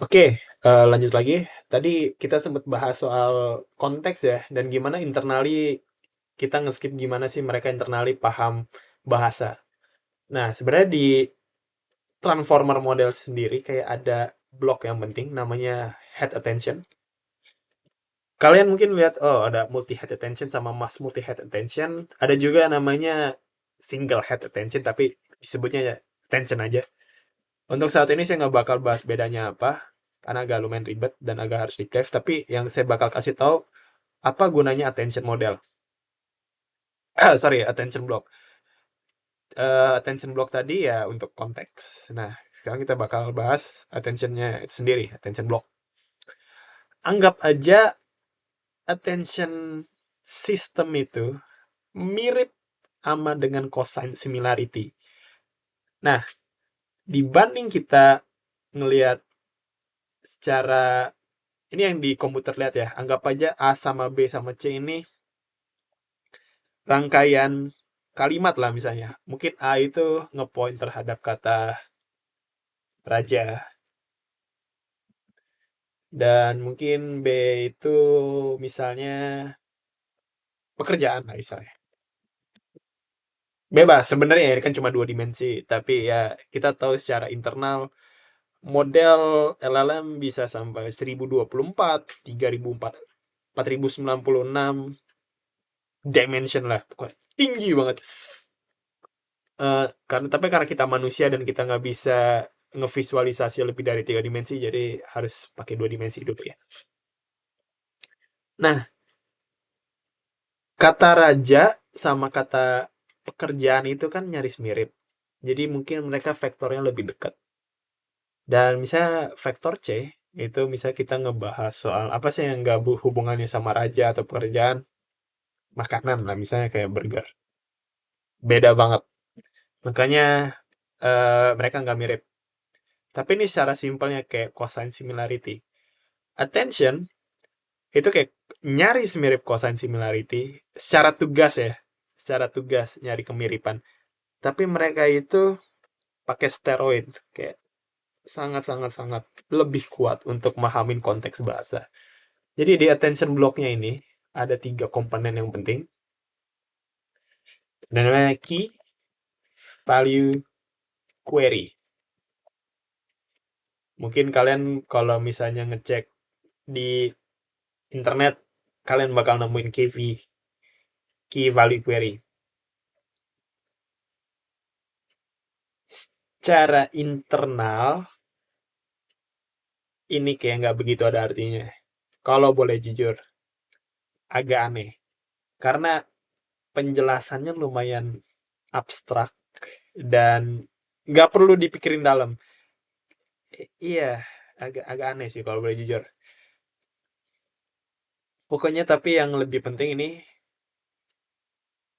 Oke, lanjut lagi. Tadi kita sempat bahas soal konteks ya, dan gimana internally kita nge-skip gimana sih mereka internally paham bahasa. Nah, sebenarnya di transformer model sendiri kayak ada blok yang penting namanya head attention. Kalian mungkin lihat, oh ada multi head attention sama mass multi head attention. Ada juga namanya single head attention, tapi disebutnya ya attention aja. Untuk saat ini saya nggak bakal bahas bedanya apa, karena agak lumayan ribet dan agak harus deep dive. Tapi yang saya bakal kasih tahu apa gunanya attention model. Sorry, attention block. Attention block tadi ya untuk konteks. Nah, sekarang kita bakal bahas attentionnya itu sendiri, attention block. Anggap aja attention system itu mirip sama dengan cosine similarity. Nah, dibanding kita ngelihat secara ini yang di komputer lihat ya, anggap aja A sama B sama C ini rangkaian kalimat lah misalnya. Mungkin A itu ngepoint terhadap kata raja, dan mungkin B itu misalnya pekerjaan lah misalnya. Bebas sebenarnya ini kan cuma dua dimensi, tapi ya kita tahu secara internal model LLM bisa sampai 1024, 3004, 4096 dimension lah, pokoknya tinggi banget. Karena kita manusia dan kita nggak bisa ngevisualisasi lebih dari tiga dimensi, jadi harus pakai dua dimensi dulu ya. Nah, kata raja sama kata pekerjaan itu kan nyaris mirip. Jadi mungkin mereka vektornya lebih dekat. Dan misalnya vektor C, itu misalnya kita ngebahas soal apa sih yang nggak hubungannya sama raja atau pekerjaan, makanan lah misalnya kayak burger. Beda banget. Makanya mereka nggak mirip. Tapi ini secara simpelnya kayak cosine similarity. Attention itu kayak nyaris mirip cosine similarity secara tugas ya. Secara tugas nyari kemiripan. Tapi mereka itu pakai steroid kayak sangat-sangat-sangat lebih kuat untuk memahamin konteks bahasa. Jadi di attention blocknya ini ada tiga komponen yang penting. Dan namanya key, value, query. Mungkin kalian kalau misalnya ngecek di internet, kalian bakal nemuin key value query. Secara internal, ini kayak nggak begitu ada artinya. Kalau boleh jujur, agak aneh. Karena penjelasannya lumayan abstrak dan nggak perlu dipikirin dalam. Iya, agak agak aneh sih kalau boleh jujur. Pokoknya tapi yang lebih penting ini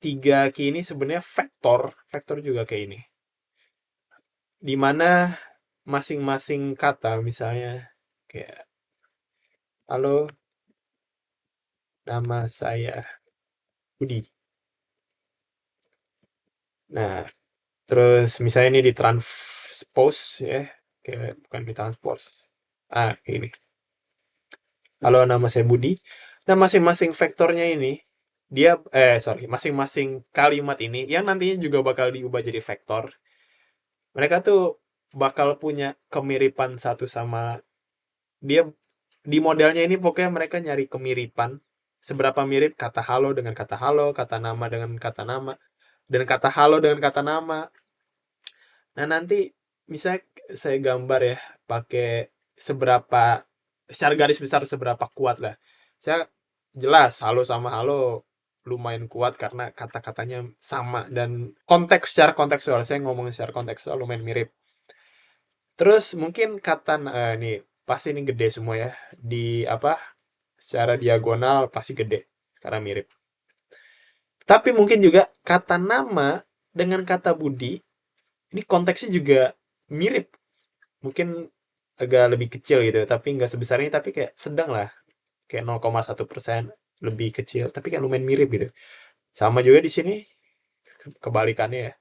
tiga key ini sebenarnya vektor juga kayak ini. Di mana masing-masing kata misalnya kayak halo, nama saya Budi. Nah, terus misalnya ini ditranspose ya, kayak bukan ditranspose. Kayak ini. Halo, nama saya Budi. Nah, masing-masing vektornya ini masing-masing kalimat ini yang nantinya juga bakal diubah jadi vektor. Mereka tuh bakal punya kemiripan satu sama dia di modelnya ini, pokoknya mereka nyari kemiripan. Seberapa mirip kata halo dengan kata halo, kata nama dengan kata nama, dan kata halo dengan kata nama. Nah, nanti misalnya saya gambar ya, pakai seberapa, secara garis besar seberapa kuat lah. Saya jelas halo sama halo lumayan kuat karena kata-katanya sama dan secara kontekstual, saya ngomong secara kontekstual lumayan mirip. Terus mungkin nih pasti ini gede semua ya. Di apa? Secara diagonal pasti gede karena mirip. Tapi mungkin juga kata nama dengan kata Budi ini konteksnya juga mirip. Mungkin agak lebih kecil gitu, tapi nggak sebesar ini, tapi kayak sedang lah. Kayak 0,1% lebih kecil, tapi kan lumayan mirip gitu. Sama juga di sini kebalikannya ya.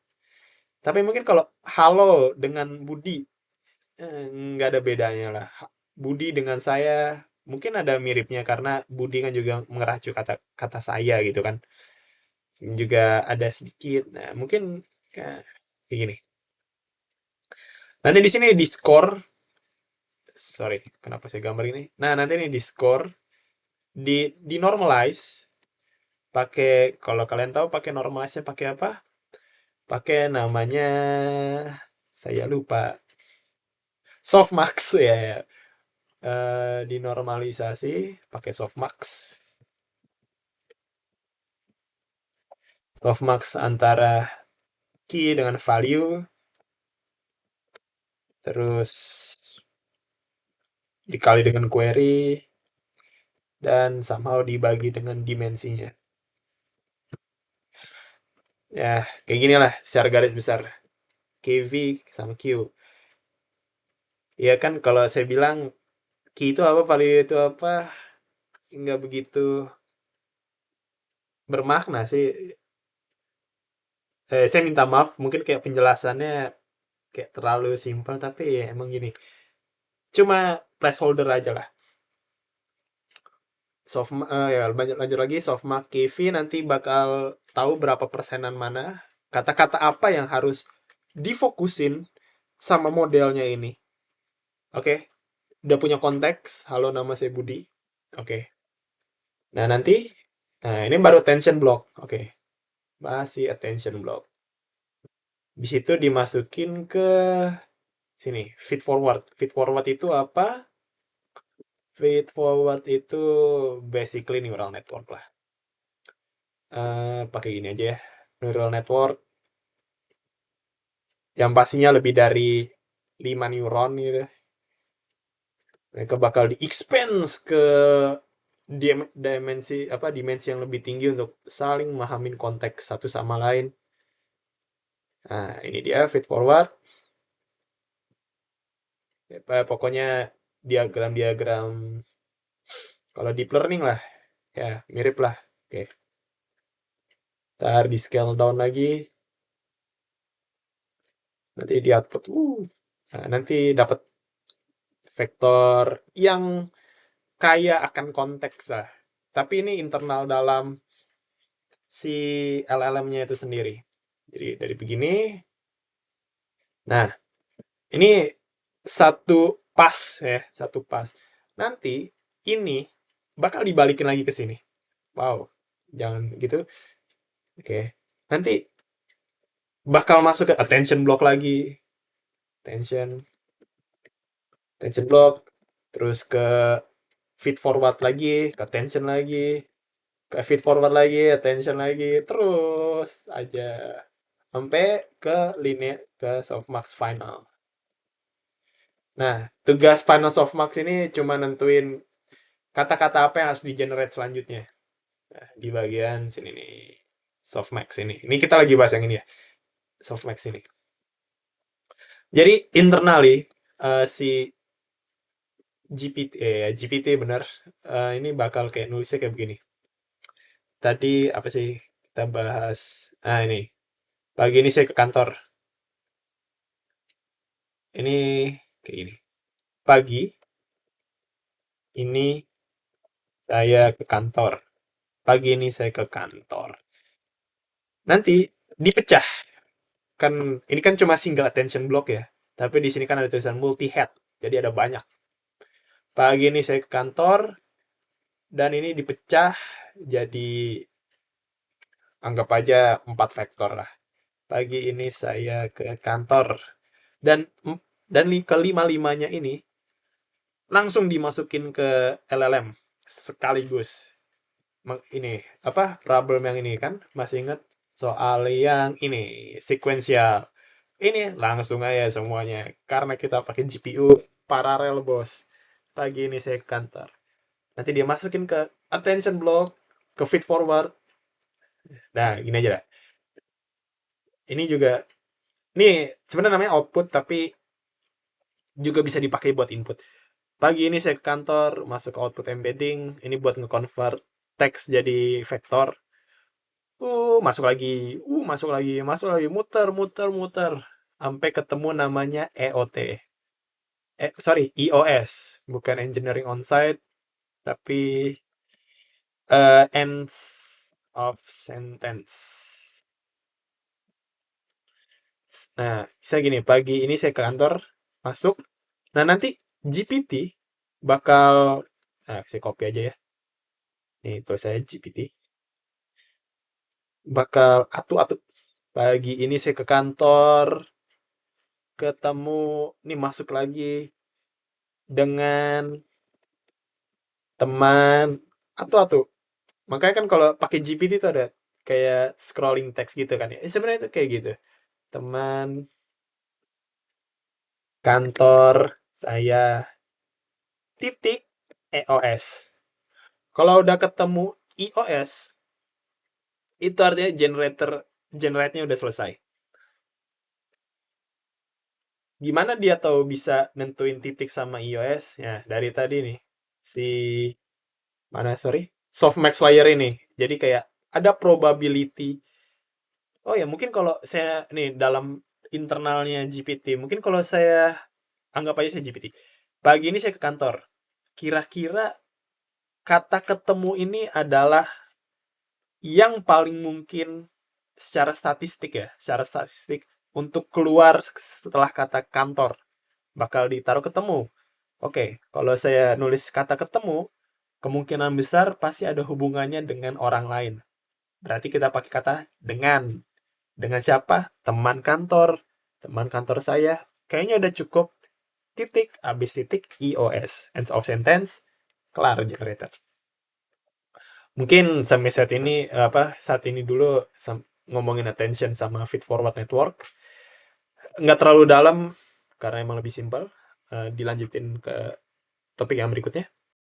Tapi mungkin kalau halo dengan Budi nggak ada bedanya lah. Budi dengan saya mungkin ada miripnya karena Budi kan juga mengerucut kata kata saya gitu kan. Juga ada sedikit. Nah, mungkin kayak gini. Nanti di sini di score, sorry, kenapa saya gambar ini? Nah, nanti ini di score, di normalize, pakai kalau kalian tahu pakai normalize-nya pakai apa? Pakai namanya saya lupa. Softmax ya. Ya. Dinormalisasi pakai softmax. Softmax antara key dengan value, terus dikali dengan query, dan somehow dibagi dengan dimensinya. Ya, kayak gini lah secara garis besar. KV sama Q. Ya kan kalau saya bilang key itu apa, value itu apa, nggak begitu bermakna sih. Saya minta maaf, mungkin kayak penjelasannya kayak terlalu simpel, tapi ya emang gini. Cuma placeholder aja lah. Ya lanjut lagi, softmark KV nanti bakal tahu berapa persenan mana, kata-kata apa yang harus difokusin sama modelnya ini. Oke, udah punya konteks. Halo, nama saya Budi. Oke. Nah, nanti ini baru attention block. Oke. Masih attention block. Di situ dimasukin ke sini, feed forward. Feed forward itu apa? Feed forward itu basically neural network lah. Pakai gini aja ya. Neural network yang pastinya lebih dari 5 neuron gitu. Mereka bakal di-expand ke dimensi yang lebih tinggi untuk saling memahamin konteks satu sama lain. Nah, ini dia feed forward. Pokoknya diagram-diagram kalau deep learning lah. Ya, mirip lah. Oke. Ntar di scale down lagi. Nanti di output. Nah, nanti dapat vektor yang kaya akan konteks lah. Tapi ini internal dalam si LLM-nya itu sendiri. Jadi dari begini. Nah, ini satu pas ya, satu pas. Nanti ini bakal dibalikin lagi ke sini. Wow, jangan gitu. Oke. Nanti bakal masuk ke attention block lagi. Attention block. Terus ke feed forward lagi, ke attention lagi, ke feed forward lagi, attention lagi, terus aja sampai ke ke softmax final. Nah, tugas final softmax ini cuma nentuin kata-kata apa yang harus di-generate selanjutnya. Nah, di bagian sini nih, softmax ini. Ini kita lagi bahas yang ini ya, softmax ini. Jadi internally si GPT bener, ini bakal kayak nulisnya kayak begini. Tadi apa sih kita bahas? Ini. Pagi ini saya ke kantor. Ini kayak gini. Pagi ini saya ke kantor. Pagi ini saya ke kantor. Nanti dipecah. Kan ini kan cuma single attention block ya. Tapi di sini kan ada tulisan multi head. Jadi ada banyak. Pagi ini saya ke kantor dan ini dipecah jadi anggap aja 4 vektor lah. Pagi ini saya ke kantor dan kelima-limanya ini langsung dimasukin ke LLM sekaligus. Ini apa problem yang ini kan masih ingat soal yang ini sequential. Ini langsung aja semuanya karena kita pakai GPU paralel bos. Pagi ini saya ke kantor. Nanti dia masukin ke attention block, ke feed forward. Nah, gini aja lah. Ini juga ini sebenarnya namanya output tapi juga bisa dipakai buat input. Pagi ini saya ke kantor, masuk ke output embedding, ini buat nge-convert teks jadi vektor. Masuk lagi, masuk lagi, muter, muter, muter. Sampai ketemu namanya EOT. sorry, EOS, bukan engineering on-site, tapi ends of sentence. Nah, bisa gini, pagi ini saya ke kantor, masuk. Nah, nanti GPT bakal, nah, saya copy aja ya. Nih, tulis saya GPT. Bakal atu-atu. Pagi ini saya ke kantor, ketemu, nih masuk lagi dengan teman, atu-atu. Makanya kan kalau pakai GPT itu ada kayak scrolling text gitu kan ya. Sebenarnya itu kayak gitu. Teman kantor saya titik EOS. Kalau udah ketemu EOS, itu artinya generate-nya udah selesai. Gimana dia tahu bisa nentuin titik sama EOS? Ya, dari tadi nih. Si mana sorry? Softmax layer ini. Jadi kayak ada probability. Oh ya, mungkin kalau saya nih dalam internalnya GPT, mungkin kalau saya anggap aja saya GPT. Pagi ini saya ke kantor. Kira-kira kata ketemu ini adalah yang paling mungkin secara statistik untuk keluar setelah kata kantor bakal ditaruh ketemu. Oke, kalau saya nulis kata ketemu, kemungkinan besar pasti ada hubungannya dengan orang lain. Berarti kita pakai kata dengan. Dengan siapa? Teman kantor. Teman kantor saya. Kayaknya udah cukup. Titik, habis titik, EOS. End of sentence, kelar generator. Mungkin sampai saat ini dulu ngomongin attention sama feed forward network. Nggak terlalu dalam, karena emang lebih simpel. Dilanjutin ke topik yang berikutnya.